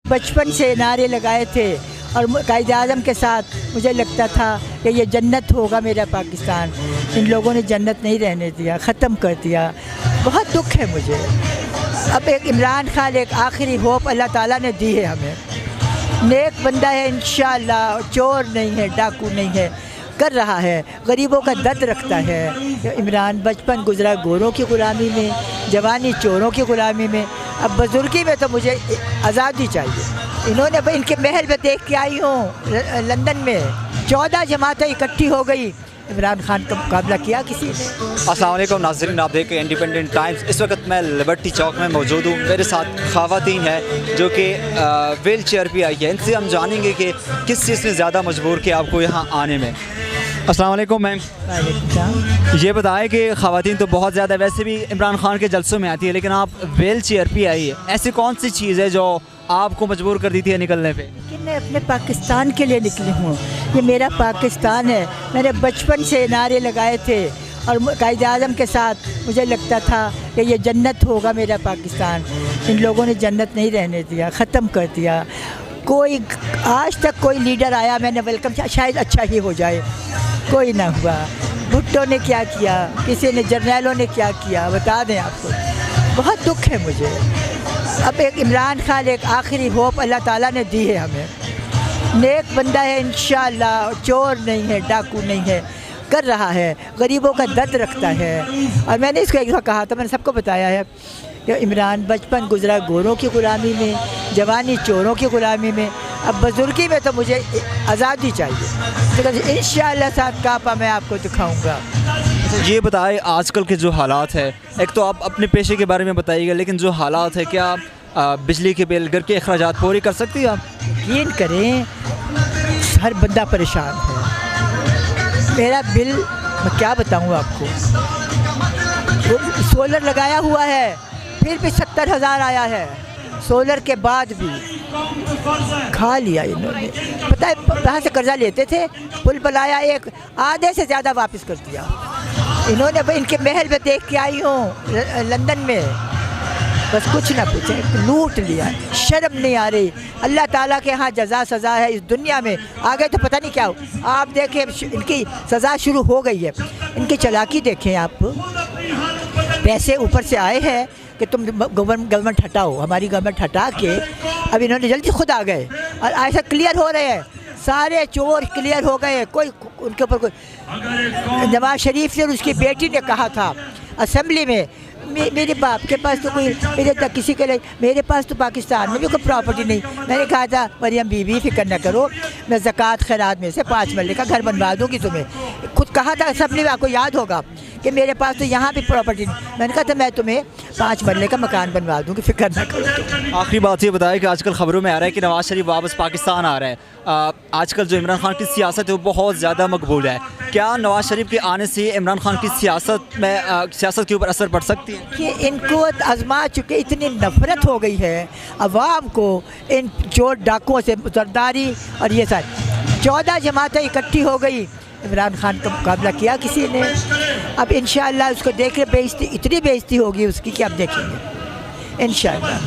बचपन से नारे लगाए थे और कायद आज़म के साथ मुझे लगता था कि ये जन्नत होगा मेरा पाकिस्तान। इन लोगों ने जन्नत नहीं रहने दिया, ख़त्म कर दिया। बहुत दुख है मुझे। अब एक इमरान खान एक आखिरी होप अल्लाह ताला ने दी है हमें। नेक बंदा है इंशाअल्लाह, चोर नहीं है, डाकू नहीं है, कर रहा है, गरीबों का दर्द रखता है। इमरान बचपन गुजरा गोरों की ग़ुलामी में, जवानी चोरों की ग़ुलामी में, अब बुजुर्गी में तो मुझे आज़ादी चाहिए। इन्होंने भाई इनके महल में देख के आई हूँ लंदन में 14 जमातें इकट्ठी हो गई, इमरान खान का मुकाबला किया किसी ने। अस्सलाम वालेकुम नाज़रीन, आप देख रहे हैं इंडिपेंडेंट टाइम्स। इस वक्त मैं लिबर्टी चौक में मौजूद हूँ। मेरे साथ ख़वातीन है जो कि व्हील चेयर पर आई है। इनसे हम जानेंगे कि किस चीज़ ने ज़्यादा मजबूर किया आपको यहाँ आने में। अस्सलाम वालेकुम मैम। ये बताएं कि ख़वातीन तो बहुत ज़्यादा वैसे भी इमरान खान के जलसों में आती है, लेकिन आप व्हील चेयर पर आई है, ऐसी कौन सी चीज़ है जो आपको मजबूर कर दी थी निकलने पे? कि मैं अपने पाकिस्तान के लिए निकली हूँ। ये मेरा पाकिस्तान है। मैंने बचपन से नारे लगाए थे और कायद आज़म के साथ मुझे लगता था कि ये जन्नत होगा मेरा पाकिस्तान। इन लोगों ने जन्नत नहीं रहने दिया, ख़त्म कर दिया। कोई आज तक कोई लीडर आया मैंने वेलकम किया, शायद अच्छा ही हो जाए, कोई ना हुआ। भुट्टो ने क्या किया, किसी ने जर्नैलों ने क्या किया, बता दें आपको। बहुत दुख है मुझे। अब एक इमरान खान एक आखिरी होप अल्लाह ताला ने दी है हमें। नेक बंदा है इंशाअल्लाह, चोर नहीं है, डाकू नहीं है, कर रहा है, गरीबों का दर्द रखता है। और मैंने इसको एक दफ़ा कहा था, मैंने सबको बताया है कि इमरान बचपन गुजरा गोरों की ग़ुलामी में, जवानी चोरों की ग़ुलामी में, अब बुजुर्गी में तो मुझे आज़ादी चाहिए। तो इंशाअल्लाह साथ कापा मैं आपको दिखाऊँगा। ये बताएं आजकल के जो हालात है, एक तो आप अपने पेशे के बारे में बताइएगा, लेकिन जो हालात है, क्या बिजली के बिल, घर के अखराजात पूरी कर सकती है आप? यकीन करें हर बंदा परेशान है। मेरा बिल मैं क्या बताऊँ आपको, सोलर लगाया हुआ है फिर भी 70,000 आया है। सोलर के बाद भी खा लिया इन्होंने। पता है कहाँ से कर्जा लेते थे, पुल बनाया, एक आधे से ज़्यादा वापस कर दिया इन्होंने। भाई इनके महल में देख के आई हूँ लंदन में, बस कुछ ना पूछे, लूट लिया। शर्म नहीं आ रही। अल्लाह ताला के यहाँ जज़ा सज़ा है इस दुनिया में, आगे तो पता नहीं क्या हो। आप देखें इनकी सज़ा शुरू हो गई है। इनकी चालाकी देखें आप। पैसे ऊपर से आए हैं कि तुम गवर्नमेंट हटाओ, हमारी गवर्नमेंट हटा के अब इन्होंने जल्दी खुद आ गए और ऐसा क्लियर हो रहे हैं, सारे चोर क्लियर हो गए। कोई उनके ऊपर कोई नवाज शरीफ ने और उसकी बेटी ने कहा था असेंबली में, मेरे बाप के पास तो कोई, मेरे तक किसी के लिए, मेरे पास तो पाकिस्तान में भी कोई प्रॉपर्टी नहीं। मैंने कहा था मरियम बीबी फिक्र न करो, मैं ज़कात खैरात में से 5 मरले का घर बनवा दूँगी तुम्हें। खुद कहा था असेंबली में, आपको याद होगा कि मेरे पास तो यहाँ भी प्रॉपर्टी नहीं। मैंने कहा था मैं तुम्हें 5 मरले का मकान बनवा दूँगी, फिक्र न करो। आखिरी बात ये बताएं कि आजकल ख़बरों में आ रहा है कि नवाज शरीफ वापस पाकिस्तान आ रहा है। आजकल जो इमरान खान की सियासत है वो बहुत ज़्यादा मकबूल है। क्या नवाज शरीफ के आने से इमरान खान की सियासत के ऊपर असर पड़ सकती है? कि इनको आजमा चुके, इतनी नफरत हो गई है अवाम को इन चोर डाकुओं से, सरदारी और ये सारी 14 जमातें इकट्ठी हो गई, इमरान खान का मुकाबला किया किसी ने। अब इंशाअल्लाह उसको देख के बेइज्जती, इतनी बेइज्जती होगी उसकी कि अब देखेंगे इंशाअल्लाह।